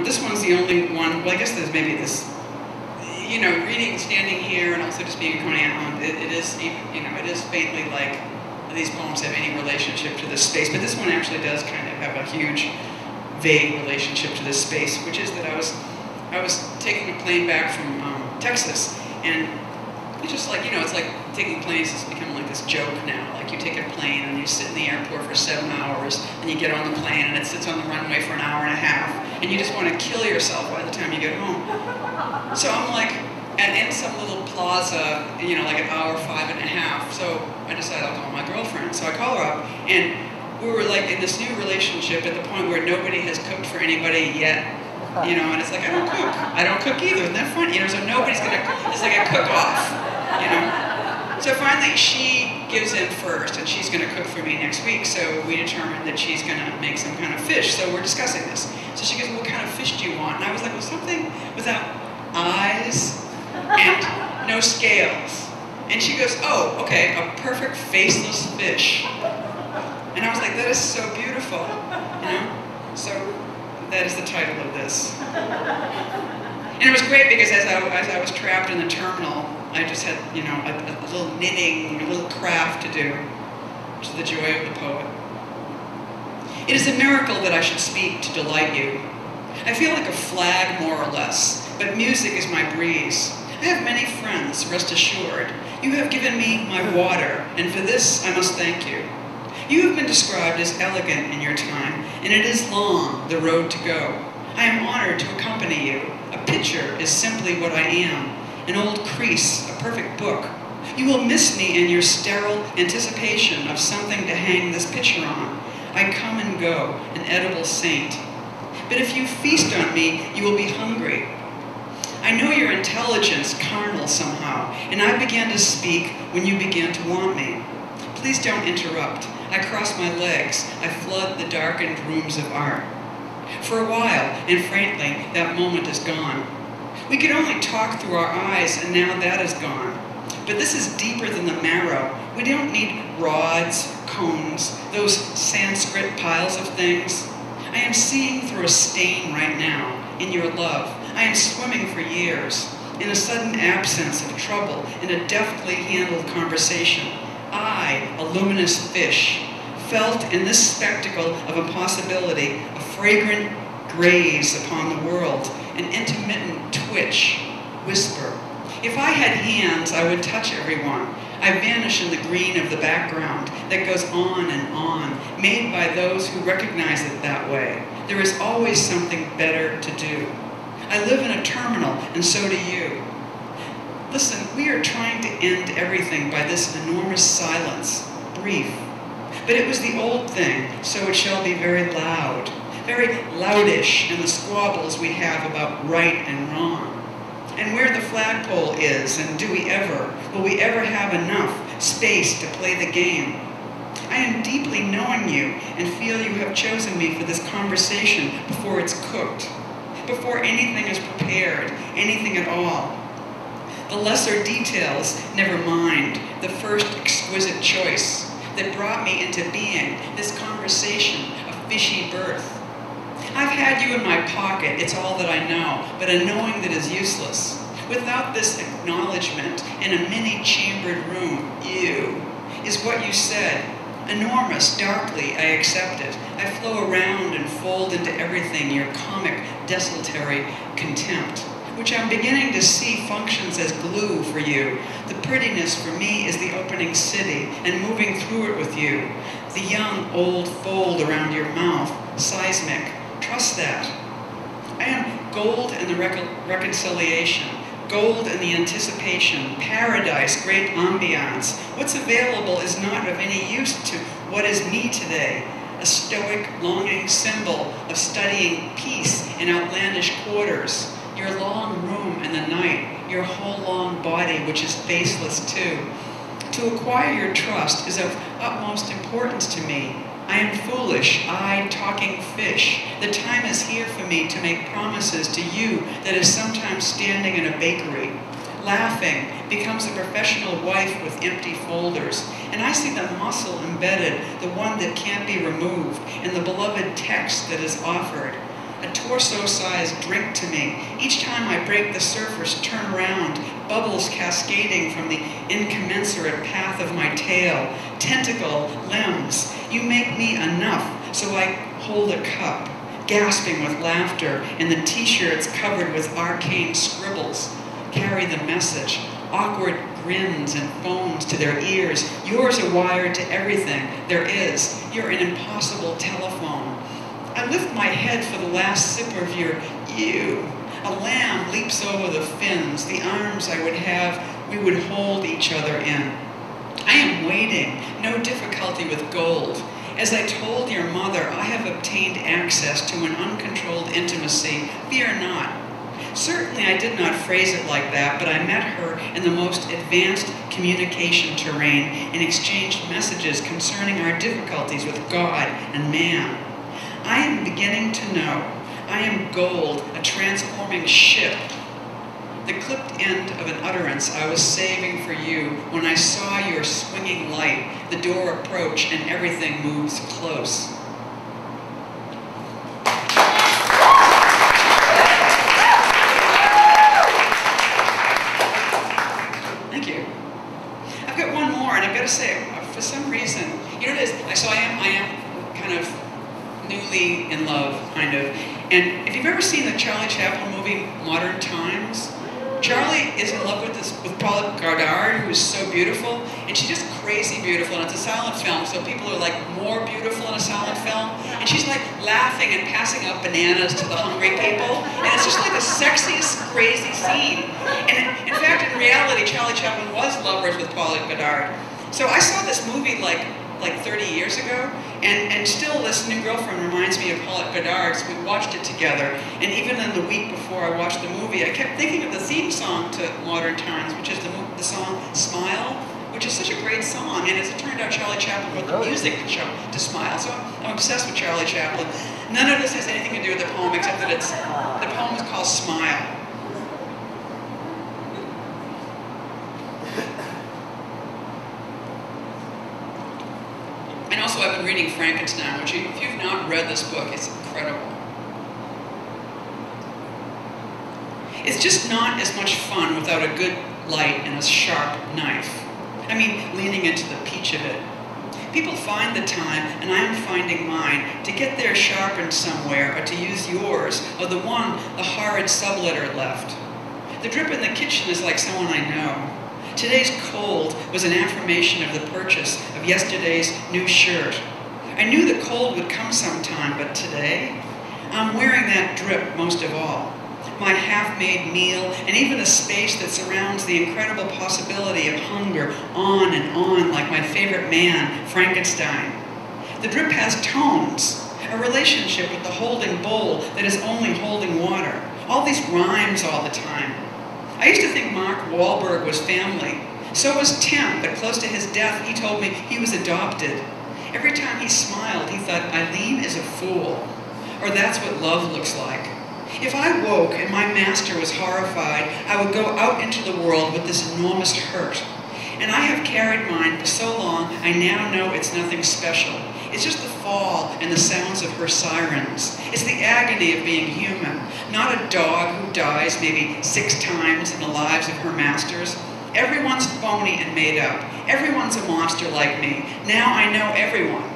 This one's the only one, well, I guess there's maybe this, reading, standing here, and also just being a Coney Island, it is faintly like these poems have any relationship to this space, but this one actually does kind of have a huge, vague relationship to this space, which is that I was taking a plane back from Texas, and it's just like, it's like taking planes has become like this joke now. Like you take a plane and you sit in the airport for 7 hours, and you get on the plane and it sits on the runway for an hour and a half, and you just want to kill yourself by the time you get home. So I'm like, in some little plaza, like an hour, 5.5. So I decided I'll call my girlfriend. So I call her up, and we were like in this new relationship at the point where nobody has cooked for anybody yet. And it's like, I don't cook either, isn't that funny? So nobody's gonna, it's like a cook-off, So finally she gives in first, and she's gonna cook for me next week, so we determined that she's gonna make some kind of fish, so we're discussing this. So she goes, what kind of fish do you want? And I was like, well, something without eyes and no scales. And she goes, oh, okay, a perfect faceless fish. And I was like, that is so beautiful, So that is the title of this. And it was great because as I was trapped in the terminal, I just had, a little knitting, a little craft to do, to the joy of the poet. It is a miracle that I should speak to delight you. I feel like a flag, more or less, but music is my breeze. I have many friends, rest assured. You have given me my water, and for this I must thank you. You have been described as elegant in your time, and it is long, the road to go. I am honored to accompany you. A picture is simply what I am. An old crease, a perfect book. You will miss me in your sterile anticipation of something to hang this picture on. I come and go, an edible saint. But if you feast on me, you will be hungry. I know your intelligence carnal somehow, and I began to speak when you began to want me. Please don't interrupt. I cross my legs. I flood the darkened rooms of art. For a while, and frankly, that moment is gone. We could only talk through our eyes, and now that is gone. But this is deeper than the marrow. We don't need rods, cones, those Sanskrit piles of things. I am seeing through a stain right now, in your love. I am swimming for years, in a sudden absence of trouble, in a deftly handled conversation. I, a luminous fish, felt in this spectacle of impossibility a fragrant graze upon the world, an intermittent twitch, whisper. If I had hands, I would touch everyone. I vanish in the green of the background that goes on and on, made by those who recognize it that way. There is always something better to do. I live in a terminal, and so do you. Listen, we are trying to end everything by this enormous silence, brief. But it was the old thing, so it shall be very loud, very loudish in the squabbles we have about right and wrong. And where the flagpole is, and will we ever have enough space to play the game? I am deeply knowing you and feel you have chosen me for this conversation before it's cooked, before anything is prepared, anything at all. The lesser details, never mind, the first exquisite choice that brought me into being, this conversation, a fishy birth. I've had you in my pocket, it's all that I know, but a knowing that is useless. Without this acknowledgement in a many-chambered room, you, is what you said. Enormous, darkly, I accept it. I flow around and fold into everything, your comic, desultory contempt, which I'm beginning to see functions as glue for you. The prettiness for me is the opening city and moving through it with you. The young, old fold around your mouth, seismic. Trust that. I am gold in the reconciliation, gold in the anticipation, paradise, great ambiance. What's available is not of any use to what is me today. A stoic, longing symbol of studying peace in outlandish quarters. Your long room in the night, your whole long body, which is faceless too. To acquire your trust is of utmost importance to me. I am foolish, I, talking fish. The time is here for me to make promises to you that is sometimes standing in a bakery. Laughing becomes a professional wife with empty folders. And I see the muscle embedded, the one that can't be removed, in the beloved text that is offered. a torso-sized drink to me. Each time I break the surface, turn around, bubbles cascading from the incommensurate path of my tail, tentacle limbs. You make me enough, so I hold a cup, gasping with laughter, and the t-shirts covered with arcane scribbles carry the message. Awkward grins and phones to their ears. Yours are wired to everything there is. You're an impossible telephone. I lift my head for the last sip of your you. A lamb leaps over the fins, the arms I would have, we would hold each other in. I am waiting, no difficulty with gold. As I told your mother, I have obtained access to an uncontrolled intimacy. Fear not. Certainly I did not phrase it like that, but I met her in the most advanced communication terrain and exchanged messages concerning our difficulties with God and man. I am beginning to know. I am gold, a transforming ship. The clipped end of an utterance I was saving for you when I saw your swinging light, the door approach, and everything moves close. Thank you. I've got one more, and I've got to say, for some reason, you know what it is? So I am kind of newly in love, kind of. And if you've ever seen the Charlie Chaplin movie, Modern Times, Charlie is in love with Paula Goddard, who is so beautiful, and she's just crazy beautiful, and it's a silent film, so people are like more beautiful in a silent film, and she's like laughing and passing out bananas to the hungry people, and it's just like the sexiest, crazy scene. And in fact, in reality, Charlie Chaplin was lovers with Paula Goddard. So I saw this movie like 30 years ago, and still this new girlfriend reminds me of Paula Goddard, so we watched it together, and even in the week before I watched the movie, I kept thinking of the theme song to Modern Times, which is the song Smile, which is such a great song, and as it turned out, Charlie Chaplin wrote the music to Smile, so I'm obsessed with Charlie Chaplin. None of this has anything to do with the poem, except that the poem is called Smile. And also I've been reading Frankenstein, which if you've not read this book, it's incredible. It's just not as much fun without a good light and a sharp knife. I mean, leaning into the peach of it. People find the time, and I am finding mine, to get there sharpened somewhere, or to use yours, or the horrid subletter left. The drip in the kitchen is like someone I know. Today's cold was an affirmation of the purchase of yesterday's new shirt. I knew the cold would come sometime, but today, I'm wearing that drip most of all. My half-made meal, and even the space that surrounds the incredible possibility of hunger on and on like my favorite man, Frankenstein. The drip has tones, a relationship with the holding bowl that is only holding water. All these rhymes all the time. I used to think Mark Wahlberg was family. So was Tim, but close to his death, he told me he was adopted. Every time he smiled, he thought, Eileen is a fool. Or that's what love looks like. If I woke and my master was horrified, I would go out into the world with this enormous hurt. And I have carried mine for so long, I now know it's nothing special. It's just the fall and the sounds of her sirens. It's the agony of being human, not a dog who dies maybe 6 times in the lives of her masters. Everyone's phony and made up. Everyone's a monster like me. Now I know everyone.